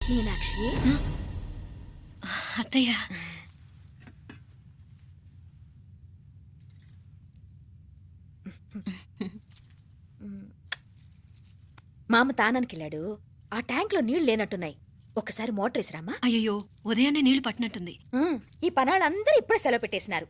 మీనాక్షి అత్తయ్య మామ తానానికి వెళ్ళాడు. ఆ ట్యాంక్ లో నీళ్లు లేనట్టున్నాయి. ఒకసారి మోటార్ వేసిరామా. అయ్యో ఉదయాన్నే నీళ్లు పట్టినట్టుంది. ఈ పనాళ్ళందరూ ఇప్పుడే సెలవు పెట్టేసినారు.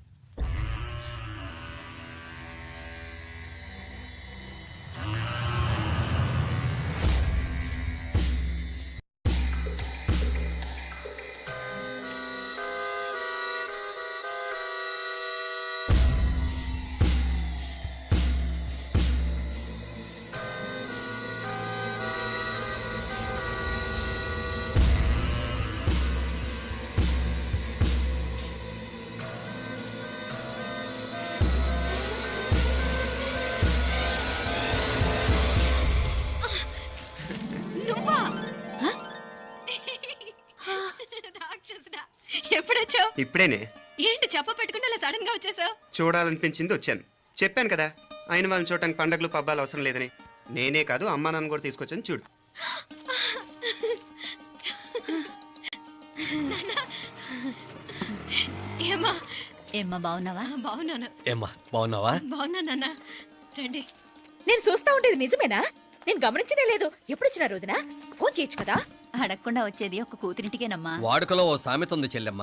ఎప్పుడొచ్చావు? ఇప్పుడేనే. ఏంటి చెప్ప పెట్టుకుంటే అలా సడన్ గా వచ్చేసావు? చూడాలనిపించింది వచ్చాను. చెప్పాను కదా ఆయన వాళ్ళని చూడటానికి పండగలు పబ్బాలు అవసరం లేదని. నేనే కాదు అమ్మా నాన్న కూడా తీసుకొచ్చాను చూడు. ఏమ్మా బాగున్నావా? బాగున్నాను. ఏమ్మా బాగున్నావా? బాగున్నా నాన్న. రండి. నేను చూస్తా ఉండేది నిజమేనా? నేను గమనించనే లేదు. ఎప్పుడొచ్చినా రోజున ఫోన్ చేయొచ్చు కదా. అడగకుండా వచ్చేది ఒక కూతురింటికేనమ్మా. వాడుకలో ఓ సామెత ఉంది చెల్లెమ్మ.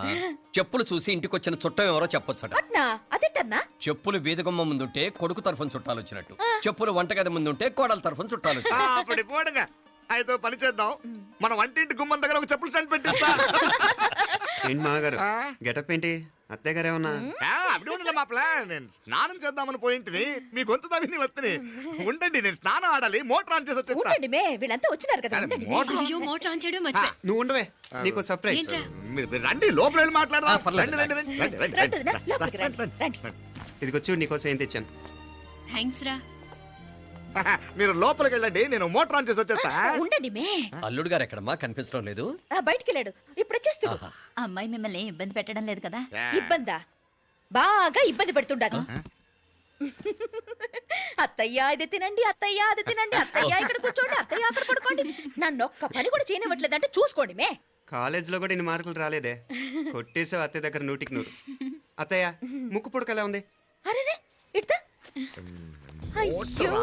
చెప్పులు చూసి ఇంటికొచ్చిన చుట్టం ఎవరో చెప్పొచ్చట. అట్నా? అదేటన్నా? చెప్పులు వీధగుమ్మ ముందుంటే కొడుకు తరఫున చుట్టాలు వచ్చినట్టు, చెప్పులు వంటగది ముందుంటే కోడల తరఫున చుట్టాలు వచ్చినట్టు. అయితే పని చేద్దాం. మన వంటింటి గుమ్మం దగ్గర ఒక చెప్పులు స్టాండ్ పెట్టిస్తా. ఏంటి మామగారు గెటప్ ఏంటి? అత్తయ్య గారు ఏమన్నా? అప్పుడు ఉండలే మా ప్లాన్. నేను స్నానం చేద్దామని పోయింటిని, మీ గొంతు తవ్వి వస్తుంది. ఉండండి, నేను స్నానం ఆడాలి. మోటార్ ఆన్ చేసి వచ్చేస్తా. ఉండండి మే, వీళ్ళంతా వచ్చినారు కదా. ఉండండి మే. అయ్యో మోటార్ ఆన్ చేయడం మర్చిపోయా. నువ్వు ఉండవే, నీకు సర్ప్రైజ్. ఏంట్రా? మీరు రండి, లోపల వెళ్ళి మాట్లాడదాం. పర్లేదు. రండి, రండి, రండి, రండి, రండి వదినా, రండి. లోపలికి రండి, రండి. ఇదిగో చూడు నీకోసం ఏం తెచ్చాను. థ్యాంక్స్ రా. మీరు లోపలికి వెళ్ళండి, నేను మోటార్ ఆన్ చేసి వచ్చేస్తా. ఉండండి మే. అల్లుడు గారు ఎక్కడమ్మా? కనిపించడం లేదు. బయటికి వెళ్ళాడు. ఇప్పుడు వచ్చేస్తాడు. ఆహా. అమ్మాయి మిమ్మల్ని ఇబ్బంది పెట్టడం లేదు కదా? ఇబ్బందా? బాగా ఇబ్బంది పెడుతుండదు. అత్తయ్య ఇది తినండి, అత్తయ్య అది తినండి, అత్తయ్య ఇక్కడ కూర్చోండి, అత్తయ్య అక్కడ పడుకోండి. నన్ను ఒక్క పని కూడా చేయనివ్వట్లేదంటే చూసుకోండి మే. కాలేజీలో కూడా ఇన్ని మార్కులు రాలేదే. కొట్టేసావు అత్తయ్య దగ్గర 100కి 100. అత్తయ్య ముక్కు పుడక ఎలా ఉంది? అరే ఇడతా. అయ్యో,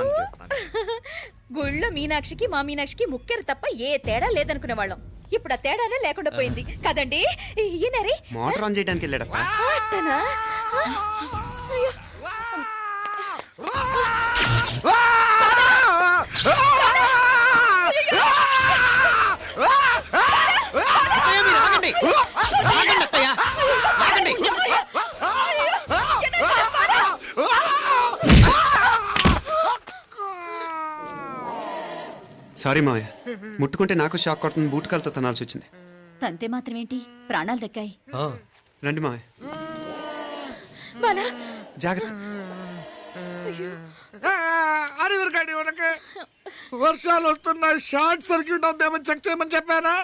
గుళ్ళో మీనాక్షికి మా మీనాక్షికి ముక్కెరు తప్ప ఏ తేడా లేదనుకునే వాళ్ళం. ఇప్పుడు ఆ తేడానే లేకుండా పోయింది కదండి. ఈయనరే మోటార్ ఆన్ చేయడానికి వెళ్ళాడప్ప. అట్టనా? అయ్యో. సారీ మావయ్య, ముట్టుకుంటే నాకు షాక్ కొడుతుంది. బూటకాలతో తనాల్సి వచ్చింది. తంతే మాత్రమేంటి, ప్రాణాలు దక్కాయి. రండి మావయ్య, జాగ్రత్త. అరివిరకండి, ఉనకే వర్షాలు వస్తున్నాయి. షార్ట్ సర్క్యూట్ అవుతామని చెక్ చేయమని చెప్పానా?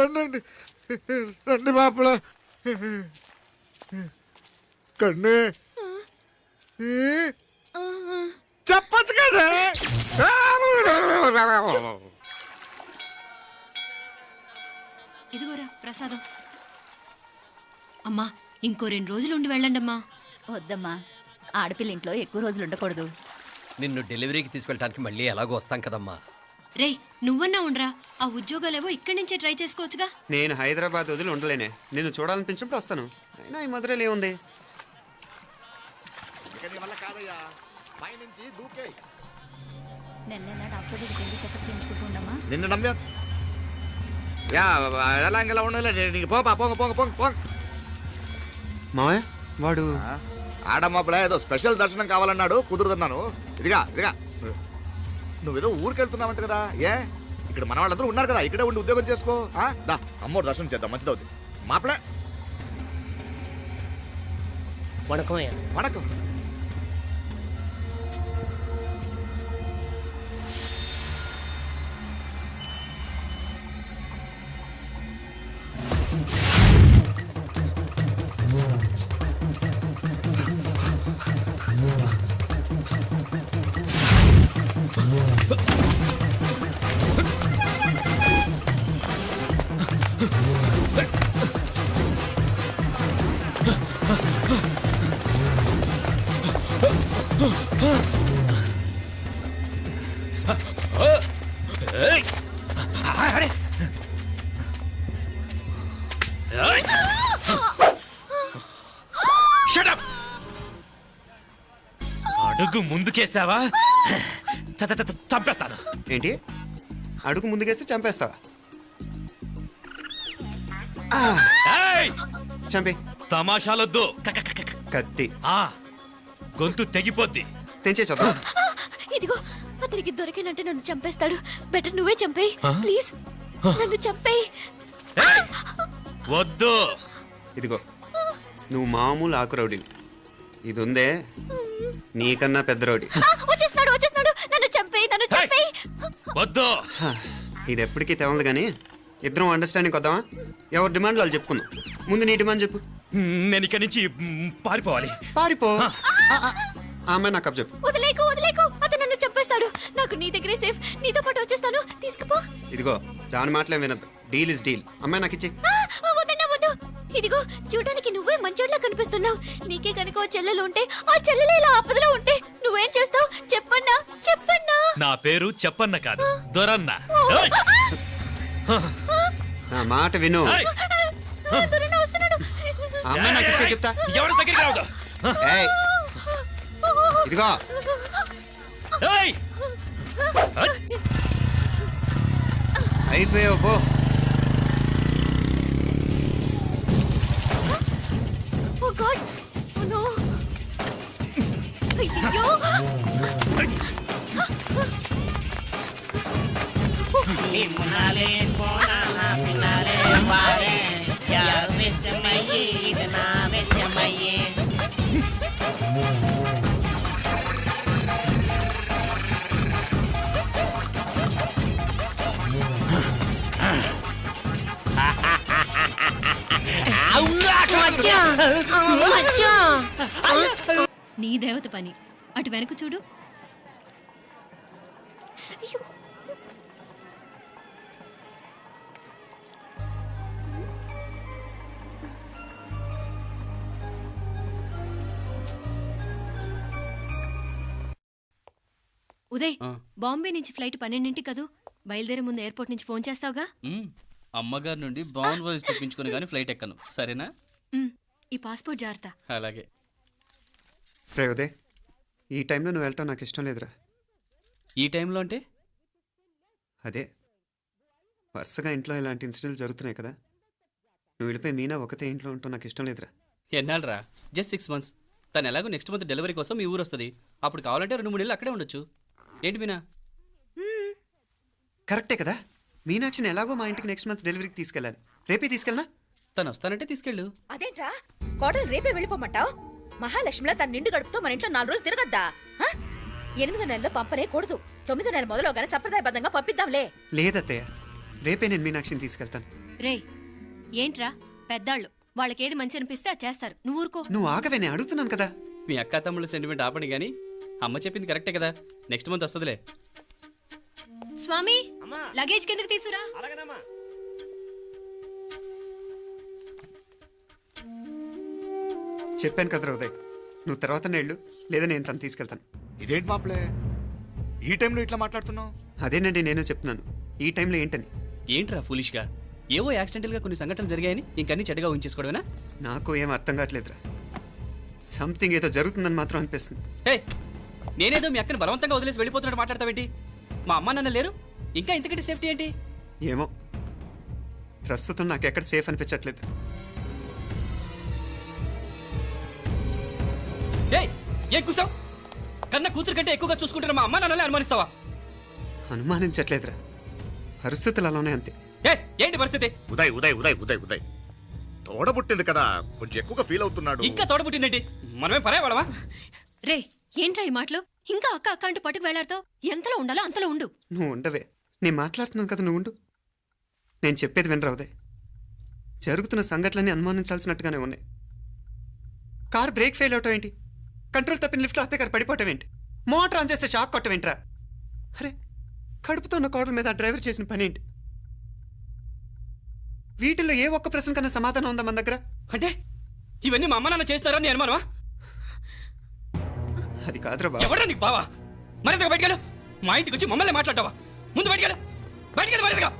రండి రండి మాపల. కన్నే చెప్పచ్చు కదా. ఇదిగోరా ప్రసాదం. అమ్మా ఇంకో 2 రోజులు ఉండి వెళ్ళండి అమ్మా. వద్దమ్మా, ఆడపిల్ల ఇంట్లో ఎక్కువ రోజులు ఉండకూడదు. నిన్ను డెలివరీకి తీసుకెళ్ళడానికి మళ్ళీ ఎలాగో వస్తాం కదమ్మా. రే నువ్వన్నా ఉండరా, ఆ ఉద్యోగాలేవో ఇక్కడి నుంచే ట్రై చేసుకోవచ్చుగా. నేను హైదరాబాద్ వదిలి ఉండలేనే. నిన్ను చూడాలనిపించినప్పుడు వస్తాను. అయినా ఈ మధురలో ఏముంది? కాదయ్యా, పైనుంచి దూకే. నెల డాక్టర్ దగ్గరికి వెళ్ళి చెకప్ చేయించుకుంటూ ఉండమ్మా. నిన్ను నమ్మా ఎలా ఇంకెలా ఉండాలి. పోపా పోంగ పోంగ పోంగ పోంగ. మావయ్య వాడు ఆడమ్మప్పుడే ఏదో స్పెషల్ దర్శనం కావాలన్నాడు, కుదురుతున్నాను. ఇదిగా నువ్వేదో ఊరికెళ్తున్నావంట కదా. ఇక్కడ మన వాళ్ళందరూ ఉన్నారు కదా, ఇక్కడే ఉండి ఉద్యోగం చేసుకో. దా అమ్మోరు దర్శనం చేద్దాం, మంచిదవుతుంది. మాపలే వణకం. ముందుకేసావా చంపేస్తాను. ఏంటి అడుగు ముందుకేస్తే చంపేస్తావా? ఏయ్! చంపే. తమాషాలొద్దు. కత్తి ఆ గొంతు తెగిపోద్ది. తెంచే చూద్దాం. ఇదిగో అతనికి దొరికినంటే నన్ను చంపేస్తాడు. బెటర్ నువ్వే చంపేయి ప్లీజ్. నన్ను చంపేయి. ఏయ్! వద్దు. ఇదిగో నువ్వు మామూలు ఆకు రౌడీవి. ఇది ఉందే నీకన్నా పెద్ద రౌడీ. వచ్చేస్తున్నాడు. నన్ను చంపేయి. వద్దు. ఇది ఎప్పటికీ తెవలదు కానీ ఇద్దరం అండర్స్టాండింగ్ వద్దామా? ఎవరి డిమాండ్ వాళ్ళు చెప్పుకుందాం. ముందు నీ డిమాండ్ చెప్పు. నేను ఇక్కడి నుంచి పారిపోవాలి. పారిపో. ఆ అమ్మాయి నాకు చెప్పు. వదిలేకు. అతను నన్ను చంపేస్తాడు. నాకు నీ దగ్గరే సేఫ్. నీతో పాటు వచ్చేస్తాను. తీసుకుపో. ఇదిగో దాని మాటలే వినద్దు. Deal is deal. అమ్మాయి నాకు ఇచ్చే. వద్దు. ఇదిగో చూడడానికి నువ్వే మంచోడ్లా కనిపిస్తున్నావు. నీకే కనుక ఓ చెల్లెలు ఉంటే ఆ చెల్లెలు ఇలా ఆపదలో ఉంటే నువ్వేం చేస్తావు? చెప్పన్నా. నా పేరు చెప్పన్న కాదు, దొరన్న. ఏయ్! నా మాట విను. ఏయ్! దొరన్న వస్తున్నాడు. ఆ అమ్మాయి నాకు ఇచ్చే చెప్తా. ఎవరి దగ్గరికి రావద్దు. ఏయ్, ఇదిగో ఏయ్! అయిపోయావు పో. Oh God. Oh no. అయ్యో. Finale, buona finale, pare. Yar ਵਿੱਚ ਮਈਏ ਇਤਨਾ ਵਿੱਚ ਮਈਏ. నీ దేవత పని. అటు వెనక చూడు. ఉదయ్, బాంబే నుంచి ఫ్లైట్ 12 కదూ. బయలుదేరే ముందు ఎయిర్పోర్ట్ నుంచి ఫోన్ చేస్తావుగా? అమ్మగారి నుండి బాండ్ వాయిస్ చూపించుకుని కానీ ఫ్లైట్ ఎక్కను, సరేనా? ఈ పాస్పోర్ట్ జాగ్రత్త. అలాగే. రే ఉదయ్, ఈ టైంలో నువ్వు వెళ్ళటం నాకు ఇష్టం లేదురా. ఈ టైంలో అంటే? అదే వరుసగా ఇంట్లో ఇలాంటి ఇన్సిడెంట్లు జరుగుతున్నాయి కదా. నువ్వు వెళ్ళిపోయి మీనా ఒకతే ఇంట్లో ఉంటావు నాకు ఇష్టం లేదురా. ఎన్నాళ్ళరా? Just 6 months. తను ఎలాగో నెక్స్ట్ మంత్ డెలివరీ కోసం మీ ఊరు వస్తుంది. అప్పుడు కావాలంటే 2-3 నెలలు అక్కడే ఉండొచ్చు. ఏంటి మీనా? కరెక్టే కదా. మీనాక్షిని ఎలాగో మా ఇంటికి నెక్స్ట్ మంత్ డెలివరీకి తీసుకెళ్ళాలి. రేపే తీసుకెళ్ళనా? తను వస్తానంటే తీసుకెళ్ళు. అదేంట్రా కోడలు రేపే వెళ్ళిపోమంటావు? మహాలక్ష్మిలా తన నిండు గడుపుతో మన ఇంట్లో 4 రోజులు తిరగద్దా? 8వ నెలలో పంపనే కూడదు. 9వ నెల మొదలుగానే సంప్రదాయబద్ధంగా పంపిద్దాంలే. లేదత్తయ్య, రేపే నేను మీనాక్షిని తీసుకెళ్తాను. రే ఏంట్రా పెద్దాళ్ళు, వాళ్ళకేది మంచి అనిపిస్తే అది చేస్తారు. నువ్వు ఊరుకో. నువ్వు ఆగవే, నేను అడుగుతున్నాను కదా. మీ అక్క తమ్ముళ్ళ సెంటిమెంట్ ఆపండి కానీ అమ్మ చెప్పింది కరెక్టే కదా. నెక్స్ట్ మంత్ వస్తుందిలే. స్వామి, లగేజ్ కిందకి తీసురా. చెప్పాను కదరా ఉదయ్, నువ్వు తర్వాత నేళ్ళు లేదా నేను తను తీసుకెళ్తాను. ఇదేంటి మాప్లే ఈ టైంలో ఇట్లా మాట్లాడుతున్నావు? అదేనండి నేను చెప్తున్నాను, ఈ టైంలో ఏంటని. ఏంట్రా ఫులిష్గా? ఏవో యాక్సిడెంటల్గా కొన్ని సంఘటనలు జరిగాయని ఇంకన్నీ చెడ్డగా ఊహించేసుకోవడమేనా? నాకు ఏం అర్థం కావట్లేదురా. సంథింగ్ ఏదో జరుగుతుందని మాత్రం అనిపిస్తుంది. హే, నేనేదో మీ అక్కని బలవంతంగా వదిలేసి వెళ్ళిపోతున్నట్టు మాట్లాడతావేంటి? మా అమ్మ నాన్న లేరు, ఇంకా ఇంతకంటే సేఫ్టీ ఏంటి? ఏమో, ప్రస్తుతం నాకు ఎక్కడ సేఫ్ అనిపించట్లేదు. ఏం కూసావు? కన్న కూతురు కంటే ఎక్కువగా చూసుకుంటున్న మా అమ్మ నాన్నలే అనుమానిస్తావా? అనుమానించట్లేదురా, పరిస్థితులు అలానే అంతే. ఏంటి పరిస్థితి? ఉదయ్ ఉదయ్ ఉదయ్ ఉదయ్ ఉదయ్ తోడబుట్టింది కదా, కొంచెం ఎక్కువగా ఫీల్ అవుతున్నాడు. ఇంకా తోడబుట్టిందేంటి? మనమే పరాయవాడవా? రే ఏంట్రా ఈ మాటలు? ఇంకా అక్క అక్క అంటూ పట్టుకు వెళ్లాడుతావు. ఎంతలో ఉండాలో అంతలో ఉండు. నువ్వు ఉండవే, నేను మాట్లాడుతున్నాను కదా, నువ్వు ఉండు. నేను చెప్పేది వినరా ఉదయ్, జరుగుతున్న సంఘటనలన్నీ అనుమానించాల్సినట్టుగానే ఉన్నాయి. కార్ బ్రేక్ ఫెయిల్ అవటం ఏంటి? కంట్రోల్ తప్పిన లిఫ్ట్లో అత్తే గారు పడిపోవటం ఏంటి? మోటార్ ఆన్ చేస్తే షాక్ కొట్టం ఏంట్రా? అరే, కడుపుతో ఉన్న కోడల మీద ఆ డ్రైవర్ చేసిన పని ఏంటి? వీటిల్లో ఏ ఒక్క ప్రశ్న కన్నా సమాధానం ఉందా మన దగ్గర? అంటే ఇవన్నీ మా అమ్మ నాన్న చేస్తారని నేను అనుమానమా? అది కాదురా బాబు. ఎవరా నీకు బావా? మరింతగా బయటకెళ్ళు. మా ఇంటికి వచ్చి మమ్మల్ని మాట్లాడతావా? ముందు బయటకెళ్ళు, బయటకెళ్ళు మరింతగా.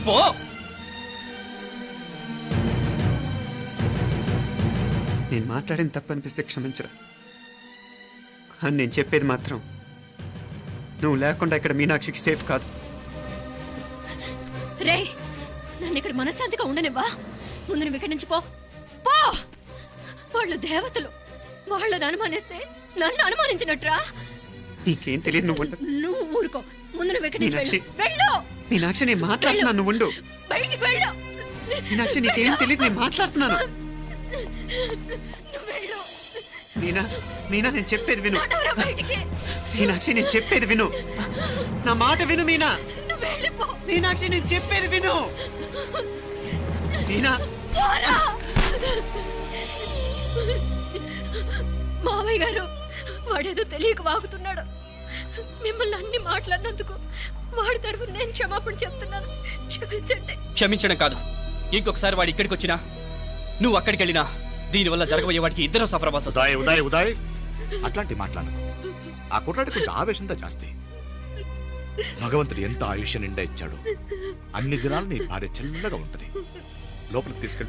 పో. నేను మాట్లాడిన తప్పు అనిపిస్తే క్షమించరా, కానీ నేను చెప్పేది మాత్రం నువ్వు లేకుండా ఇక్కడ మీనాక్షికి సేఫ్ కాదు. రే, నన్ను ఇక్కడ మనశ్శాంతిగా ఉండనివ్వా. ముందు నువ్వు ఇక్కడి నుంచి పో. పో. వాళ్ళు దేవతలు, వాళ్ళని అనుమానిస్తే నన్ను అనుమానించినట్రా. నీకేం తెలియదు, నువ్వు ఉండు. నువ్వు ఊరుకో. ముందు నువ్వు ఇక్కడి నుంచి మీనాక్షి. వెళ్ళు. మీనాక్షి, నేను మాట్లాడుతున్నాను, నువ్వు ఉండు. బయటికి వెళ్ళు. మీనాక్షి, నీకేం తెలియదు, నేను మాట్లాడుతున్నాను. నువ్వు వెళ్ళు. మీనా నేను చెప్పేది విను. నడవరా బయటికి. మీనాక్షి, నేను చెప్పేది విను. నా మాట విను మీనా. నువ్వు వెళ్ళిపో. మీనాక్షి, నేను చెప్పేది విను. మీనా, పోరా. మావయ్య గారు, వాడేదో తెలియక వాగుతున్నాడు. మిమ్మల్ని అన్ని మాట్లాడినందుకు వాడి తరఫున నేను క్షమాపణ చెప్తున్నాను. క్షమించండి. క్షమించడం కాదు, ఇంకొకసారి వాడు ఇక్కడికి వచ్చినా నువ్వు అక్కడికి వెళ్ళినా దీనివల్ల జరగబోయే వాడికి ఇద్దరు సఫర్ అవ్వాల్సి వస్తుంది. ఉదయ్ అట్లాంటి మాట్లాడు. ఆ కుట్రాడి కొంచెం ఆవేశంతో జాస్తి. భగవంతుడు ఎంత ఆయుష్య నిండా ఇచ్చాడు. అన్ని దినాలు నీ భార్య చల్లగా ఉంటది. లోపలికి తీసుకెళ్ళి